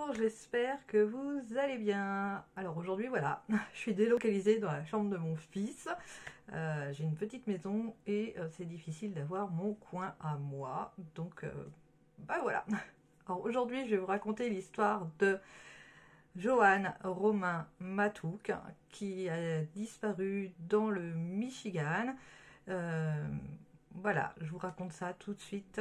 bonjour, j'espère que vous allez bien. Alors aujourd'hui voilà, je suis délocalisée dans la chambre de mon fils. J'ai une petite maison et c'est difficile d'avoir mon coin à moi. Donc bah voilà. Alors aujourd'hui je vais vous raconter l'histoire de Johann Romain Matouk qui a disparu dans le Michigan. Voilà, je vous raconte ça tout de suite.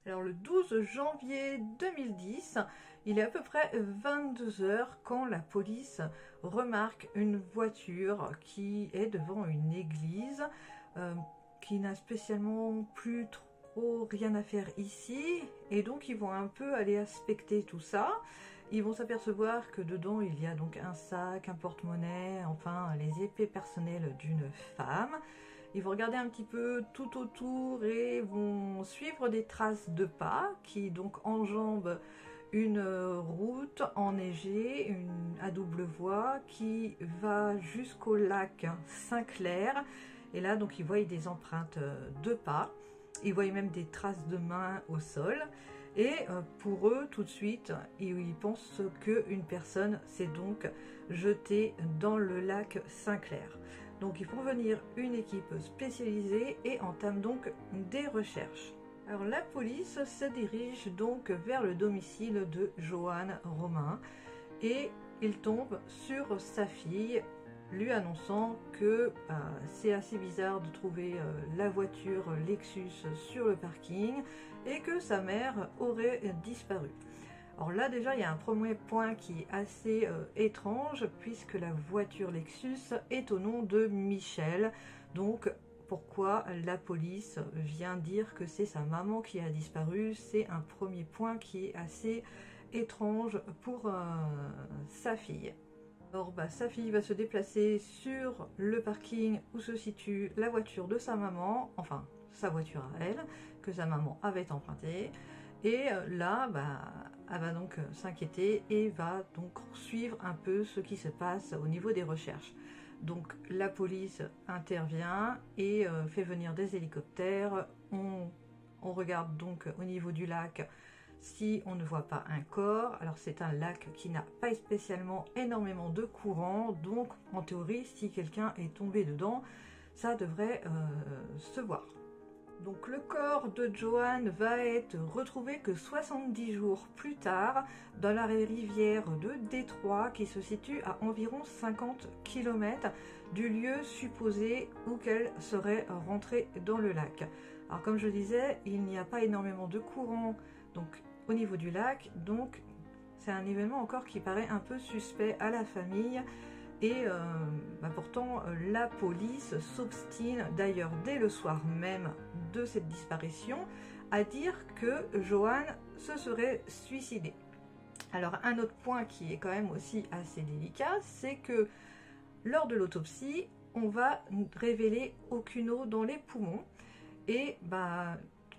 Alors le 12 janvier 2010, il est à peu près 22 h quand la police remarque une voiture qui est devant une église qui n'a spécialement plus trop rien à faire ici, et donc ils vont un peu aller inspecter tout ça. Ils vont s'apercevoir que dedans il y a donc un sac, un porte-monnaie, enfin les épées personnelles d'une femme. Ils vont regarder un petit peu tout autour et vont suivre des traces de pas qui donc enjambent une route enneigée, à double voie qui va jusqu'au lac Saint-Clair. Et là donc ils voient des empreintes de pas, ils voient même des traces de mains au sol. Et pour eux, tout de suite, ils pensent qu'une personne s'est donc jetée dans le lac Saint-Clair. Donc ils font venir une équipe spécialisée et entament donc des recherches. Alors la police se dirige donc vers le domicile de Johann Romain et il tombe sur sa fille, lui annonçant que c'est assez bizarre de trouver la voiture Lexus sur le parking et que sa mère aurait disparu. Alors là déjà il y a un premier point qui est assez étrange, puisque la voiture Lexus est au nom de Michel. Donc pourquoi la police vient dire que c'est sa maman qui a disparu? C'est un premier point qui est assez étrange pour sa fille. Alors sa fille va se déplacer sur le parking où se situe la voiture de sa maman, enfin sa voiture à elle, que sa maman avait empruntée. Et là, elle va donc s'inquiéter et va donc suivre un peu ce qui se passe au niveau des recherches. Donc la police intervient et fait venir des hélicoptères. On regarde donc au niveau du lac si on ne voit pas un corps. Alors c'est un lac qui n'a pas spécialement énormément de courant, donc en théorie si quelqu'un est tombé dedans, ça devrait se voir. Donc le corps de Johann va être retrouvé que 70 jours plus tard dans la rivière de Détroit, qui se situe à environ 50 km du lieu supposé où qu'elle serait rentrée dans le lac. Alors comme je disais, il n'y a pas énormément de courant donc au niveau du lac, donc c'est un événement encore qui paraît un peu suspect à la famille. Et pourtant la police s'obstine d'ailleurs dès le soir même de cette disparition à dire que Johann se serait suicidé. Alors un autre point qui est quand même aussi assez délicat, c'est que lors de l'autopsie, on va révéler aucune eau dans les poumons et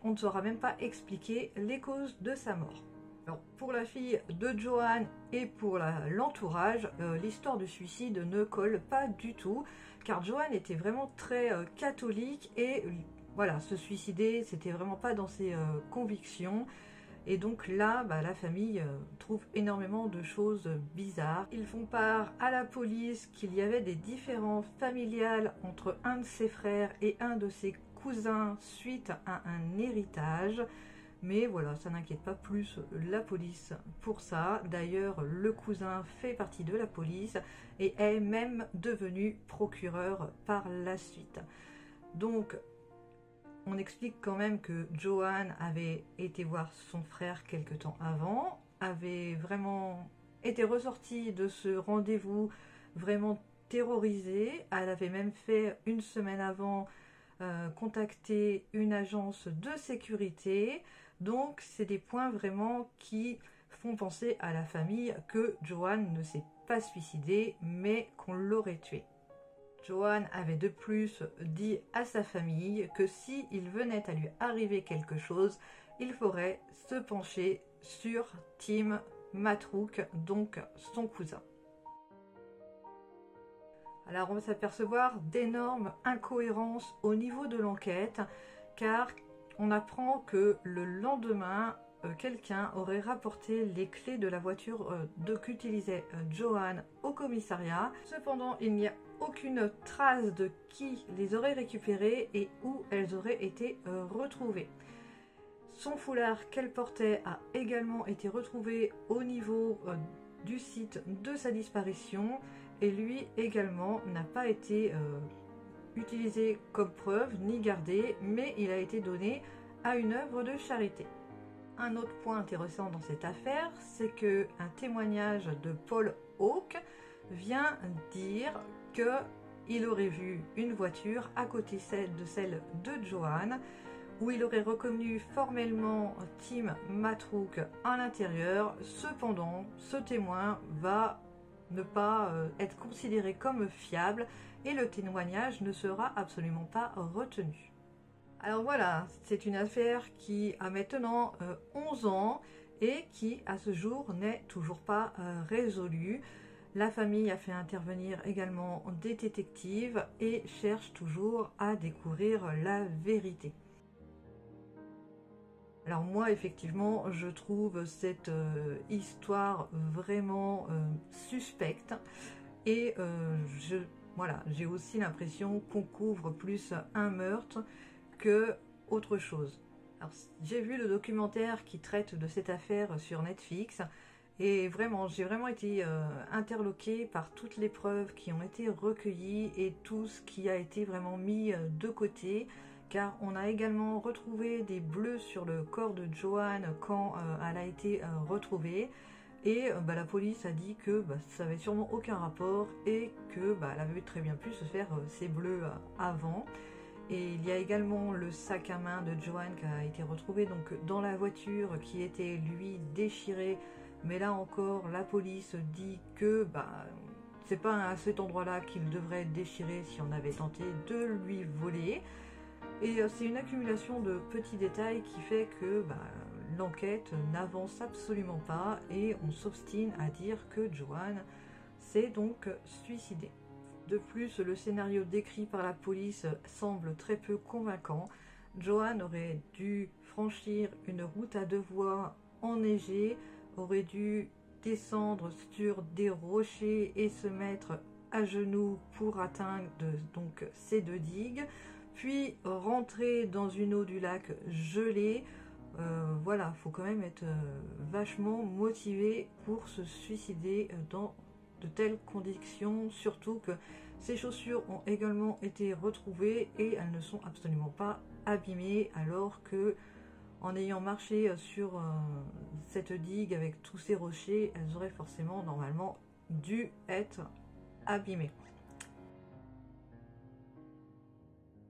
on ne saura même pas expliquer les causes de sa mort. Alors, pour la fille de Johann et pour l'entourage, l'histoire du suicide ne colle pas du tout, car Johann était vraiment très catholique et voilà, se suicider, c'était vraiment pas dans ses convictions. Et donc là, la famille trouve énormément de choses bizarres. Ils font part à la police qu'il y avait des différends familiales entre un de ses frères et un de ses cousins suite à un héritage. Mais voilà, ça n'inquiète pas plus la police pour ça. D'ailleurs, le cousin fait partie de la police et est même devenu procureur par la suite. Donc, on explique quand même que Johann avait été voir son frère quelque temps avant, avait vraiment été ressortie de ce rendez-vous vraiment terrorisée. Elle avait même fait une semaine avant contacter une agence de sécurité. Donc c'est des points vraiment qui font penser à la famille que Johann ne s'est pas suicidé mais qu'on l'aurait tué. Johan avait de plus dit à sa famille que si il venait à lui arriver quelque chose, il faudrait se pencher sur Tim Mattrook, donc son cousin. Alors on va s'apercevoir d'énormes incohérences au niveau de l'enquête, car on apprend que le lendemain, quelqu'un aurait rapporté les clés de la voiture qu'utilisait Johan au commissariat. Cependant, il n'y a aucune trace de qui les aurait récupérées et où elles auraient été retrouvées. Son foulard qu'elle portait a également été retrouvé au niveau du site de sa disparition et lui également n'a pas été utilisé comme preuve ni gardé, mais il a été donné à une œuvre de charité. Un autre point intéressant dans cette affaire, c'est qu'un témoignage de Paul Hawke vient dire qu'il aurait vu une voiture à côté de celle de Johan, où il aurait reconnu formellement Tim Mattrook à l'intérieur. Cependant, ce témoin va ne pas être considéré comme fiable et le témoignage ne sera absolument pas retenu. Alors voilà, c'est une affaire qui a maintenant 11 ans et qui à ce jour n'est toujours pas résolue. La famille a fait intervenir également des détectives et cherche toujours à découvrir la vérité. Alors moi, effectivement, je trouve cette histoire vraiment suspecte et voilà, j'ai aussi l'impression qu'on couvre plus un meurtre que autre chose. Alors, j'ai vu le documentaire qui traite de cette affaire sur Netflix et vraiment, j'ai vraiment été interloquée par toutes les preuves qui ont été recueillies et tout ce qui a été vraiment mis de côté. Car on a également retrouvé des bleus sur le corps de Johan quand elle a été retrouvée. Et la police a dit que ça n'avait sûrement aucun rapport et que elle avait très bien pu se faire ces bleus avant. Et il y a également le sac à main de Johan qui a été retrouvé donc dans la voiture, qui était lui déchiré. Mais là encore, la police dit que c'est pas à cet endroit-là qu'il devrait être déchiré si on avait tenté de lui voler. Et c'est une accumulation de petits détails qui fait que l'enquête n'avance absolument pas et on s'obstine à dire que Johan s'est donc suicidé. De plus, le scénario décrit par la police semble très peu convaincant. Johan aurait dû franchir une route à 2 voies enneigée, aurait dû descendre sur des rochers et se mettre à genoux pour atteindre donc ces 2 digues, puis rentrer dans une eau du lac gelée. Voilà, faut quand même être vachement motivé pour se suicider dans de telles conditions, surtout que ces chaussures ont également été retrouvées et elles ne sont absolument pas abîmées, alors que en ayant marché sur cette digue avec tous ces rochers, elles auraient forcément normalement dû être abîmées.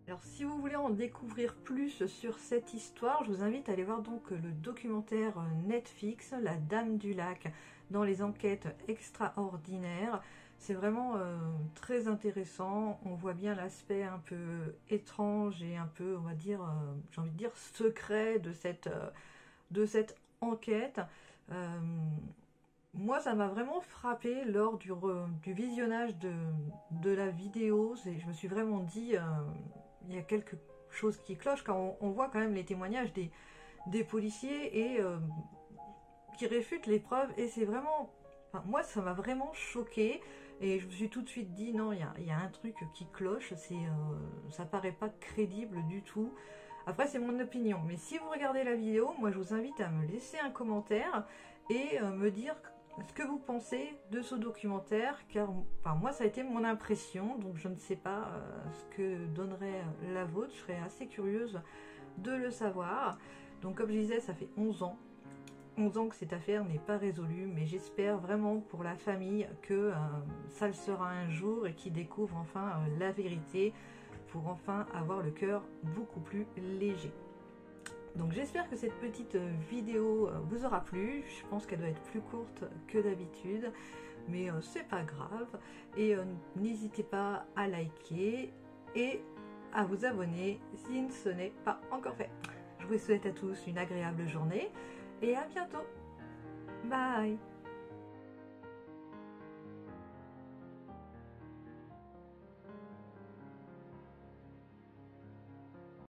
Alors si vous voulez en découvrir plus sur cette histoire, je vous invite à aller voir donc le documentaire Netflix, La Dame du Lac, dans les enquêtes extraordinaires. C'est vraiment très intéressant, on voit bien l'aspect un peu étrange et un peu, on va dire, j'ai envie de dire secret de cette enquête. Moi, ça m'a vraiment frappé lors du visionnage de la vidéo. Je me suis vraiment dit, il y a quelque chose qui cloche quand on voit quand même les témoignages des policiers et qui réfutent les preuves. Et c'est vraiment, moi, ça m'a vraiment choquée. Et je me suis tout de suite dit, non, il y a un truc qui cloche. Ça paraît pas crédible du tout. Après, c'est mon opinion. Mais si vous regardez la vidéo, moi, je vous invite à me laisser un commentaire et me dire ce que vous pensez de ce documentaire, car moi ça a été mon impression, donc je ne sais pas ce que donnerait la vôtre, je serais assez curieuse de le savoir. Donc comme je disais, ça fait 11 ans que cette affaire n'est pas résolue, mais j'espère vraiment pour la famille que ça le sera un jour et qu'ils découvrent enfin la vérité pour enfin avoir le cœur beaucoup plus léger. Donc j'espère que cette petite vidéo vous aura plu. Je pense qu'elle doit être plus courte que d'habitude. mais c'est pas grave. Et n'hésitez pas à liker et à vous abonner si ce n'est pas encore fait. Je vous souhaite à tous une agréable journée et à bientôt. Bye.